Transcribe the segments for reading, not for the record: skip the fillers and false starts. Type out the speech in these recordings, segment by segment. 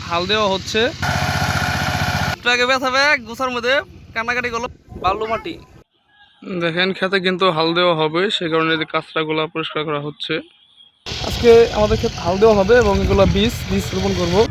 হাল দেওয়া হচ্ছে। একটু আগে ব্যথা ব্যাগ গোছার মধ্যে কান্নাকাটি করলো। বালু মাটি দেখেন, খেতে কিন্তু হাল দেওয়া হবে, সে কারণে যে কাঁচরাগুলা পরিষ্কার করা হচ্ছে। আজকে আমাদের ক্ষেত হাল দেওয়া হবে এবং এগুলো বীজ রোপণ করবো।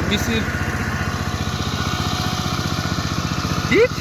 বিসির হিট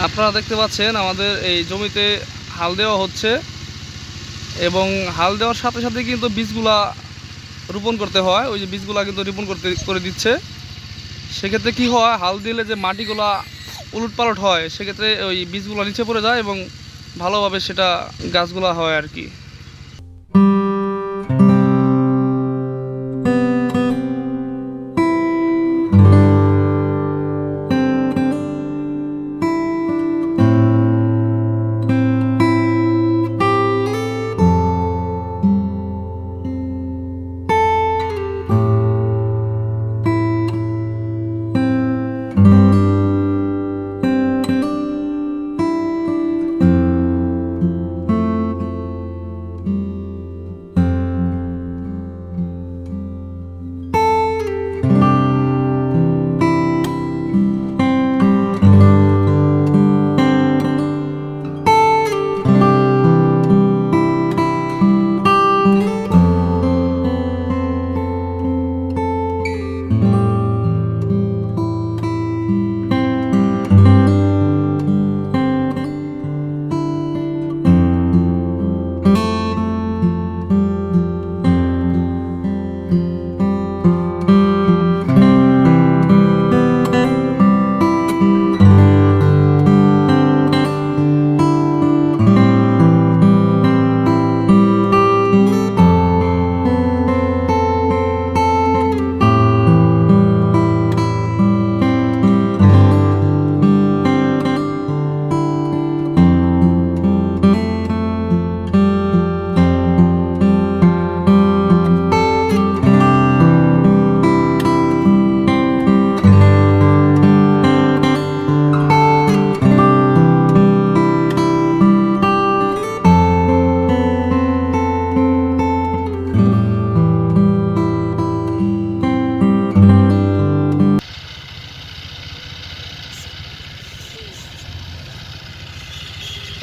আপনারা দেখতে পাচ্ছেন আমাদের এই জমিতে হাল দেওয়া হচ্ছে এবং হাল দেওয়ার সাথে সাথে কিন্তু বীজগুলা রোপণ করতে হয়। ওই যে বীজগুলা কিন্তু রোপণ করে দিচ্ছে। সেক্ষেত্রে কি হয়, হাল দিলে যে মাটিগুলা উলটপালট হয়, সেক্ষেত্রে ওই বীজগুলো নিচে পড়ে যায় এবং ভালোভাবে সেটা গাছগুলা হয় আর কি।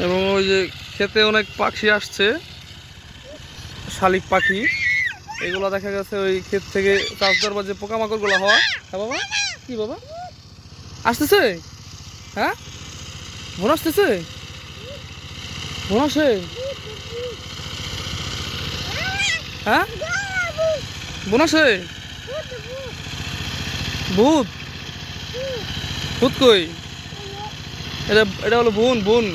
এবং ওই যে খেতে অনেক পাখি আসছে, শালিক পাখি, এগুলো দেখা গেছে ওই ক্ষেত থেকে চাষ দেওয়ার পর যে পোকামাকড়গুলো হয়। হ্যাঁ বাবা, কি বাবা আসতেছে? হ্যাঁ, বোন আসতেছে, বোন আসে। হ্যাঁ, বোন আসে। ভূত? ভূত কই? এটা এটা হলো বোন। বোন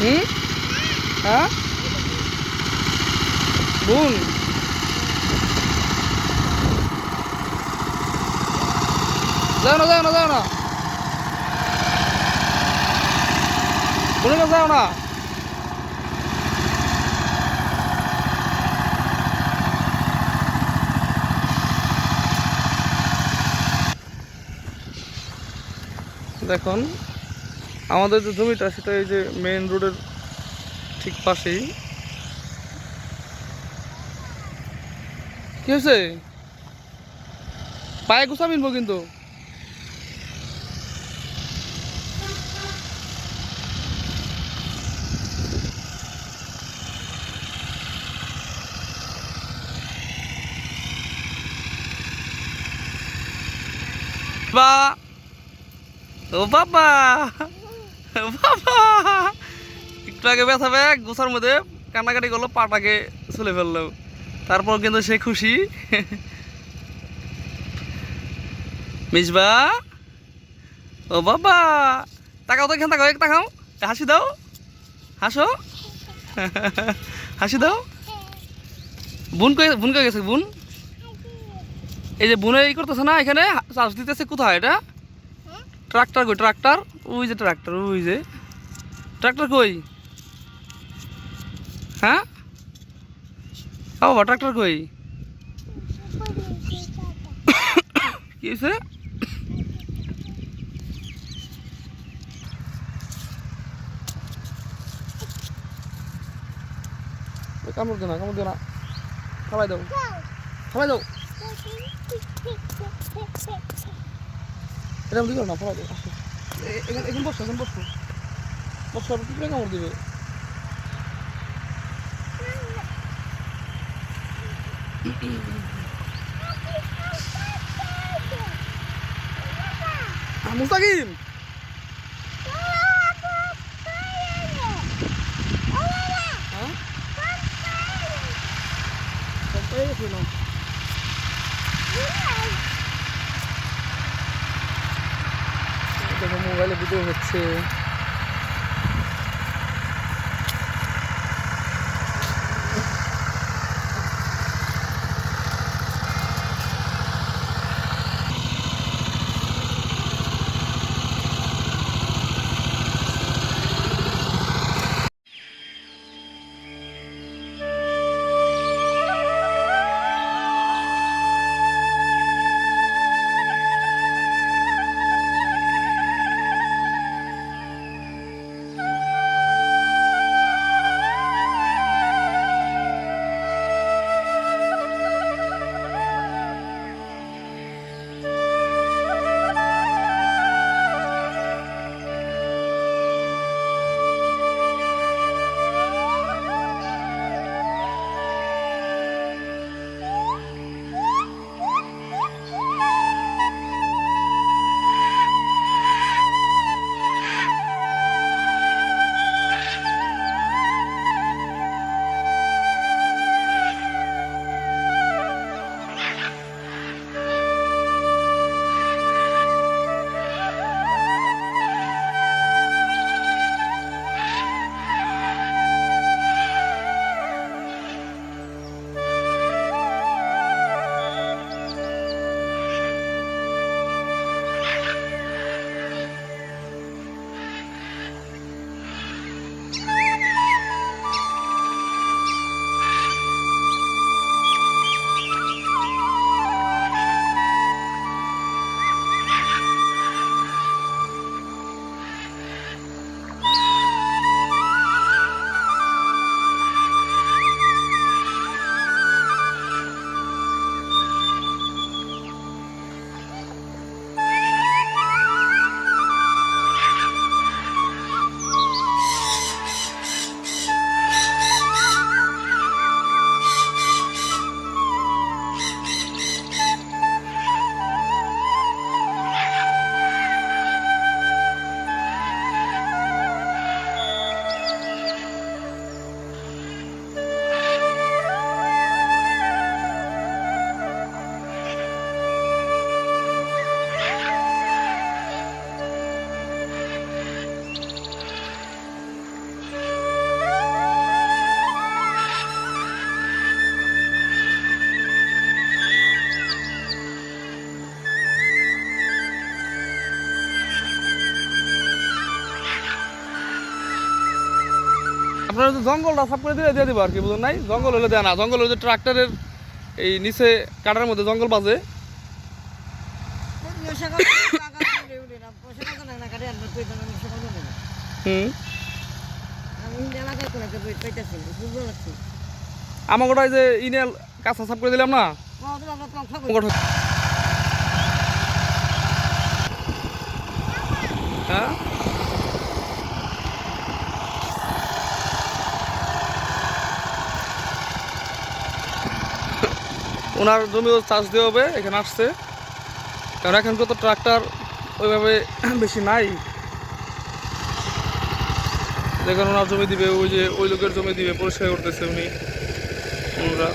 হুম, হ্যাঁ বোন। যাও না, যাও না, যাও না, বোনের কাছে যাও না। দেখুন আমাদের যে জমিটা, সেটা এই যে মেইন রোডের ঠিক পাশেই। কি হয়েছে? পায়ে গুছা মিনবো কিন্তু। বা ও বাবা, ও বাবা, একটু আগে ব্যথা ব্যাগ গোছার মধ্যে কান্নাকাটি করলো, পাটাকে চলে ফেললো। তারপর কিন্তু সে খুশি। মিসবা, ও বাবা, তাকাও তো, এখানে তাকাও, এক তাকাও, হাসি দাও, হাসো, হাসি দাও। বোন কই গেছে বোন? এই যে বোনে এই করতেছে না, এখানে চাষ দিতেছে, কোথায় এটা? ট্রাক্টর কই? ট্রাক্টর ওই যে, ট্রাক্টর ওই যে, ট্রাক্টর কই? হ্যাঁ বাবা, ট্রাক্টর কই? কি হয়েছে? কামড় দিও না, কামড় দিও না, খাওয়াই দাও, খাওয়াই দাও, এটা দিও না, খাওয়াই দাও। আসো, এখন বসো, এখন বসো, বসো, কি করে কামড় দিবে? মুস্তাকিম, দেখো মোবাইলে ভিডিও হচ্ছে। আপনারা তো জঙ্গলটা সাফ করে দিয়ে দিব আর কি, বুঝুন নাই? জঙ্গল হলে দেয় না, জঙ্গল হলে ট্রাক্টরের এই নিচে কাটার মধ্যে জঙ্গল বাজে। আমার গোটায় যে ইনেল কাঁচা সাফ করে দিলাম না, হ্যাঁ ওনার জমিও চাষ দেওয়া হবে, এখানে আসছে, কারণ এখানকার তো ট্রাক্টর ওইভাবে বেশি নাই। দেখুন ওনার জমি দিবে, ওই যে ওই লোকের জমি দিবে, পরিষ্কার করতেছে উনি। ওরা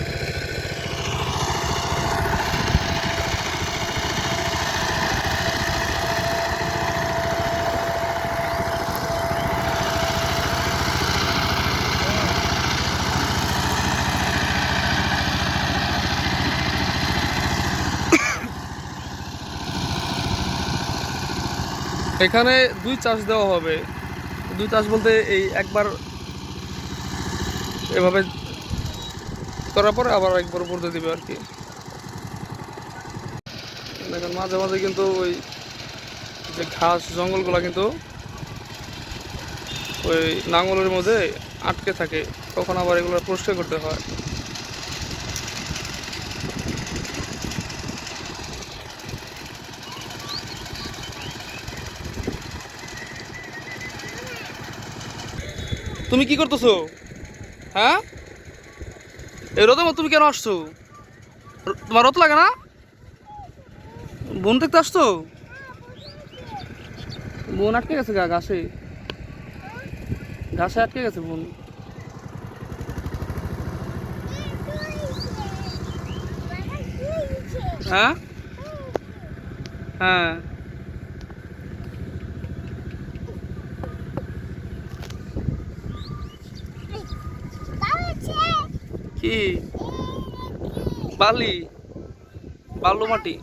এখানে 2 চাষ দেওয়া হবে। 2 চাষ বলতে এই একবার এভাবে করার পরে আবার একবার উপর দিয়ে দিবে আর কি। দেখেন মাঝে মাঝে কিন্তু ওই যে ঘাস জঙ্গলগুলা কিন্তু ওই নাঙ্গলের মধ্যে আটকে থাকে, তখন আবার এগুলো পরিষ্কার করতে হয়। তুমি কি করতেছো? হ্যাঁ, এই রোদের মধ্যে তুমি কেন আসছো? তোমার রোদ লাগে না? বোন দেখতে আসছো? বোন আটকে গেছে ঘাসে, ঘাসে আটকে গেছে বোন। হ্যাঁ হ্যাঁ, কি বালি, বালু মাটি,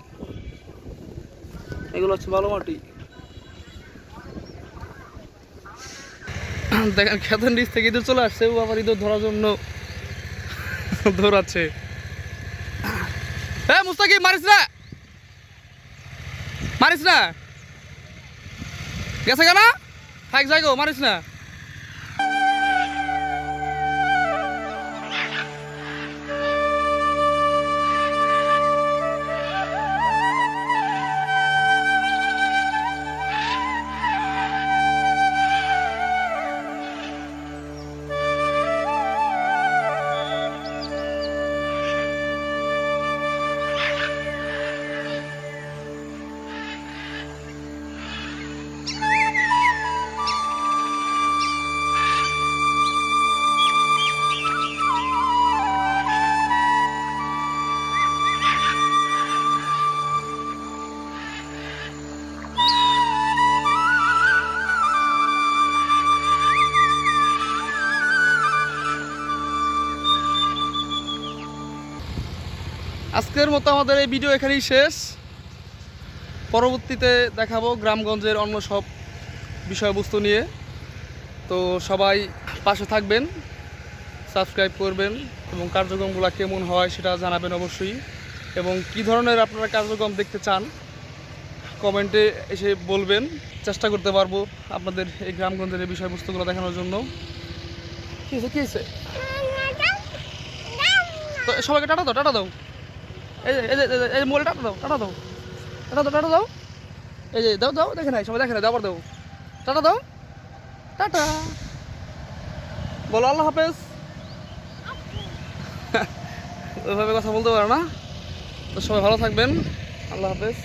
এগুলো হচ্ছে বালু মাটি। দেখেন খেতের নিচ থেকে ইঁদুর চলে আসছে, ও আবার ইঁদুর ধরার জন্য দৌড়াচ্ছে। হ্যাঁ মুস্তাকিম, মারিস না, মারিস না, গেছে কেনা থাক যাই গো, মারিস না। আজকের মতো আমাদের এই ভিডিও এখানেই শেষ। পরবর্তীতে দেখাবো গ্রামগঞ্জের অন্য সব বিষয়বস্তু নিয়ে। তো সবাই পাশে থাকবেন, সাবস্ক্রাইব করবেন এবং কার্যক্রমগুলো কেমন হয় সেটা জানাবেন অবশ্যই। এবং কি ধরনের আপনারা কার্যক্রম দেখতে চান কমেন্টে এসে বলবেন, চেষ্টা করতে পারবো আপনাদের এই গ্রামগঞ্জের এই বিষয়বস্তুগুলো দেখানোর জন্য। কী হয়েছে কী হয়েছে? তো সবাইকে টাটা দাও, টাটা দাও। এই যে এই যে এই মোবাইল টাটা দাও, টাটা দাও, টাটা দাও, টাটা দাও। এই যে দাও দাও, দেখে নাই সবাই, দেখে নাই, আবার দাও, টাটা দাও, টাটা বলো, আল্লাহ হাফেজ। ওইভাবে কথা বলতে পারো না। তো সবাই ভালো থাকবেন, আল্লাহ হাফেজ।